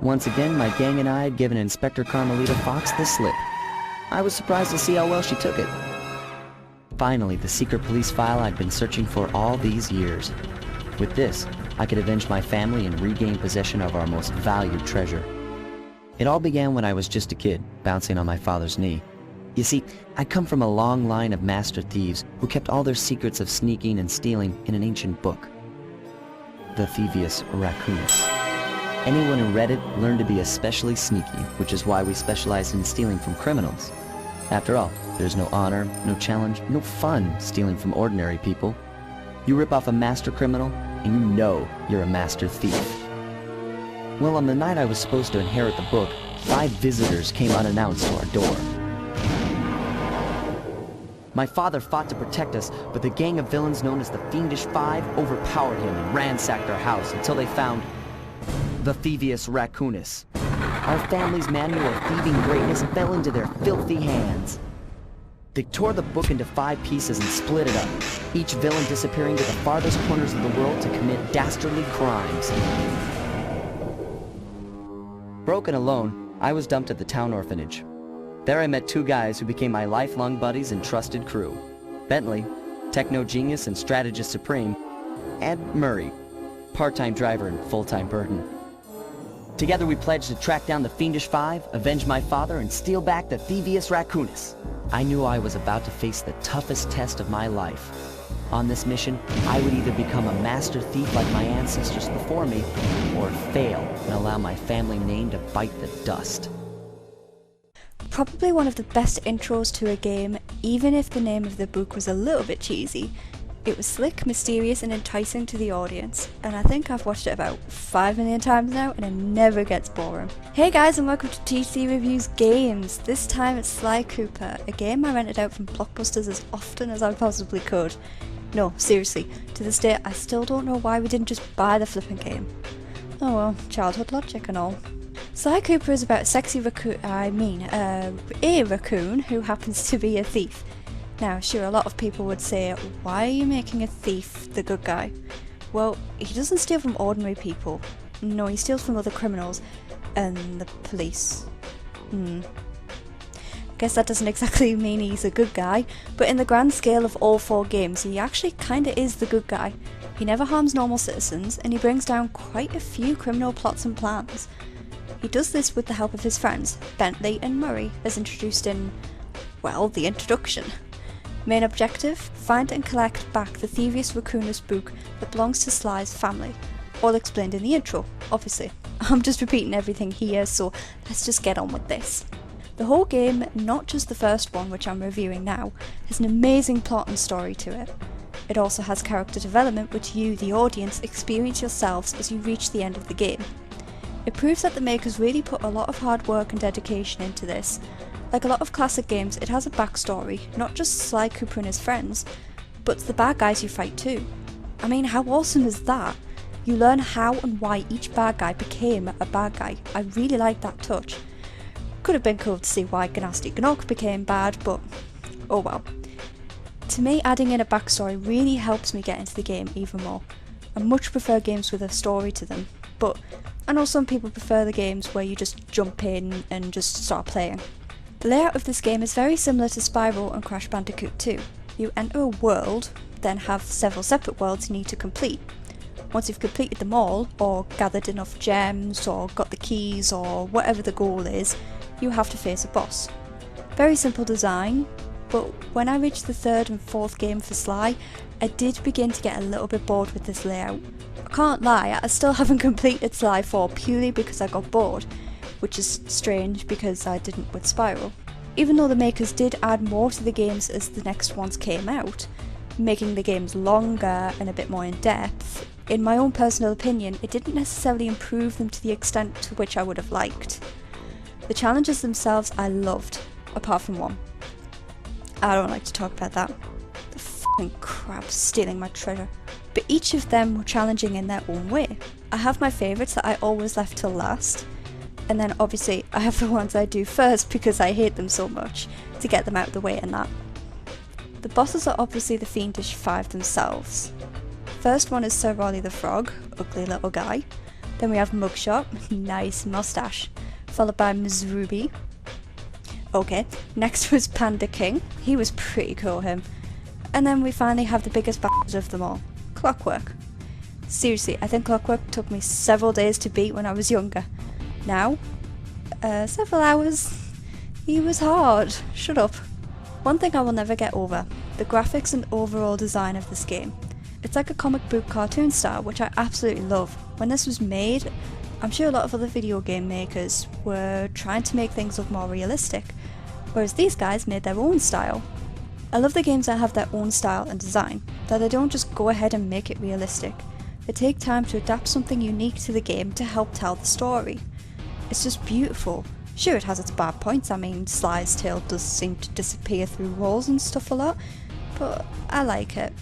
Once again, my gang and I had given Inspector Carmelita Fox the slip. I was surprised to see how well she took it. Finally, the secret police file I'd been searching for all these years. With this, I could avenge my family and regain possession of our most valued treasure. It all began when I was just a kid, bouncing on my father's knee. You see, I come from a long line of master thieves who kept all their secrets of sneaking and stealing in an ancient book, the Thievius Raccoonus. Anyone who read it learned to be especially sneaky, which is why we specialized in stealing from criminals. After all, there's no honor, no challenge, no fun stealing from ordinary people. You rip off a master criminal, and you know you're a master thief. Well, on the night I was supposed to inherit the book, 5 visitors came unannounced to our door. My father fought to protect us, but the gang of villains known as the Fiendish Five overpowered him and ransacked our house until they found the Thievius Raccoonus. Our family's manual of thieving greatness fell into their filthy hands. They tore the book into 5 pieces and split it up, each villain disappearing to the farthest corners of the world to commit dastardly crimes. Broken alone, I was dumped at the town orphanage. There I met 2 guys who became my lifelong buddies and trusted crew. Bentley, techno genius and strategist supreme, and Murray, part-time driver and full-time burden. Together we pledged to track down the Fiendish Five, avenge my father, and steal back the Thievius Raccoonus. I knew I was about to face the toughest test of my life. On this mission, I would either become a master thief like my ancestors before me, or fail and allow my family name to bite the dust. Probably one of the best intros to a game, even if the name of the book was a little bit cheesy. It was slick, mysterious and enticing to the audience, and I think I've watched it about 5 million times now and it never gets boring. Hey guys, and welcome to TC Reviews Games. This time it's Sly Cooper, a game I rented out from Blockbusters as often as I possibly could. No, seriously, to this day I still don't know why we didn't just buy the flipping game. Oh well, childhood logic and all. Sly Cooper is about a sexy raccoon, a raccoon who happens to be a thief. Now, sure, a lot of people would say, why are you making a thief the good guy? Well, he doesn't steal from ordinary people. No, he steals from other criminals and the police. I guess that doesn't exactly mean he's a good guy, but in the grand scale of all 4 games, he actually kinda is the good guy. He never harms normal citizens, and he brings down quite a few criminal plots and plans. He does this with the help of his friends, Bentley and Murray, as introduced in, well, the introduction. Main objective, find and collect back the Thievius Raccoonus book that belongs to Sly's family. All explained in the intro, obviously. I'm just repeating everything here, so let's just get on with this. The whole game, not just the first one, which I'm reviewing now, has an amazing plot and story to it. It also has character development which you, the audience, experience yourselves as you reach the end of the game. It proves that the makers really put a lot of hard work and dedication into this. Like a lot of classic games, it has a backstory, not just Sly Cooper and his friends, but the bad guys you fight too. I mean, how awesome is that? You learn how and why each bad guy became a bad guy. I really like that touch. Could have been cool to see why Gnasty Gnorc became bad, but oh well. To me, adding in a backstory really helps me get into the game even more. I much prefer games with a story to them, but I know some people prefer the games where you just jump in and just start playing. The layout of this game is very similar to Spyro and Crash Bandicoot 2. You enter a world, then have several separate worlds you need to complete. Once you've completed them all, or gathered enough gems, or got the keys, or whatever the goal is, you have to face a boss. Very simple design, but when I reached the 3rd and 4th game for Sly, I did begin to get a little bit bored with this layout. I can't lie, I still haven't completed Sly 4 purely because I got bored, which is strange because I didn't with Spyro. Even though the makers did add more to the games as the next ones came out, making the games longer and a bit more in depth, in my own personal opinion, it didn't necessarily improve them to the extent to which I would have liked. The challenges themselves I loved, apart from one. I don't like to talk about that. The f***ing crab stealing my treasure. But each of them were challenging in their own way. I have my favourites that I always left till last, and then obviously I have the ones I do first because I hate them so much, to get them out of the way and that. The bosses are obviously the Fiendish Five themselves. First one is Sir Rolly the Frog, ugly little guy. Then we have Mugshot, nice mustache, followed by Ms. Ruby. Okay, next was Panda King, he was pretty cool, him. And then we finally have the biggest bastard of them all, Clockwork. Seriously, I think Clockwork took me several days to beat when I was younger. Now, several hours. He was hard. Shut up. One thing I will never get over, the graphics and overall design of this game. It's like a comic book cartoon style, which I absolutely love. When this was made, I'm sure a lot of other video game makers were trying to make things look more realistic, whereas these guys made their own style. I love the games that have their own style and design, that they don't just go ahead and make it realistic. They take time to adapt something unique to the game to help tell the story. It's just beautiful. Sure, it has its bad points. I mean, Sly's tail does seem to disappear through walls and stuff a lot, but I like it.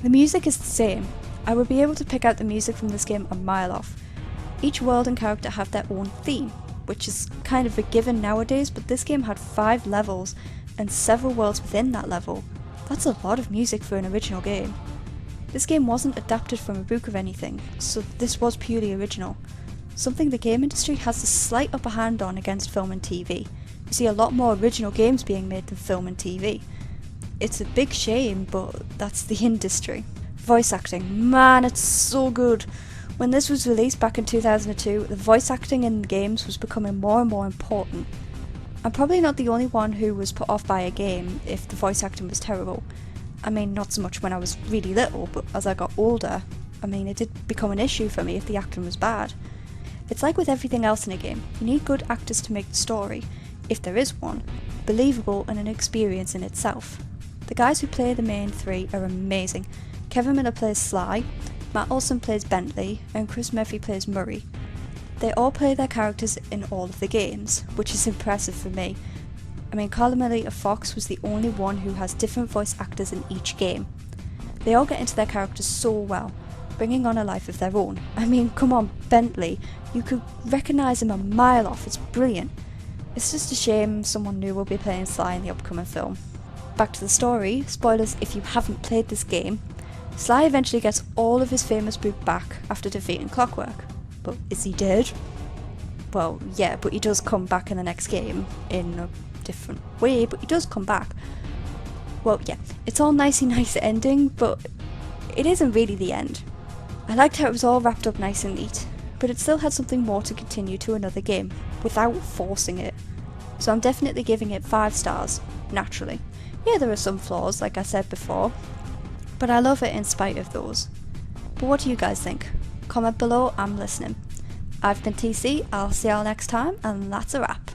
The music is the same. I would be able to pick out the music from this game a mile off. Each world and character have their own theme, which is kind of a given nowadays, but this game had 5 levels and several worlds within that level. That's a lot of music for an original game. This game wasn't adapted from a book of anything, so this was purely original. Something the game industry has a slight upper hand on against film and TV. You see a lot more original games being made than film and TV. It's a big shame, but that's the industry. Voice acting, man, it's so good. When this was released back in 2002, the voice acting in the games was becoming more and more important. I'm probably not the only one who was put off by a game if the voice acting was terrible. I mean, not so much when I was really little, but as I got older, I mean, it did become an issue for me if the acting was bad. It's like with everything else in a game, you need good actors to make the story, if there is one, believable and an experience in itself. The guys who play the main 3 are amazing. Kevin Miller plays Sly, Matt Olson plays Bentley, and Chris Murphy plays Murray. They all play their characters in all of the games, which is impressive for me. I mean, Carmelita Fox was the only one who has different voice actors in each game. They all get into their characters so well, bringing on a life of their own. I mean, come on, Bentley, you could recognise him a mile off, it's brilliant. It's just a shame someone new will be playing Sly in the upcoming film. Back to the story, spoilers if you haven't played this game. Sly eventually gets all of his famous boot back after defeating Clockwork. But is he dead? Well, yeah, but he does come back in the next game, in a different way, but he does come back. Well, yeah, it's all nice ending, but it isn't really the end. I liked how it was all wrapped up nice and neat, but it still had something more to continue to another game, without forcing it. So I'm definitely giving it 5 stars, naturally. Yeah, there are some flaws, like I said before, but I love it in spite of those. But what do you guys think? Comment below, I'm listening. I've been TC, I'll see y'all next time, and that's a wrap.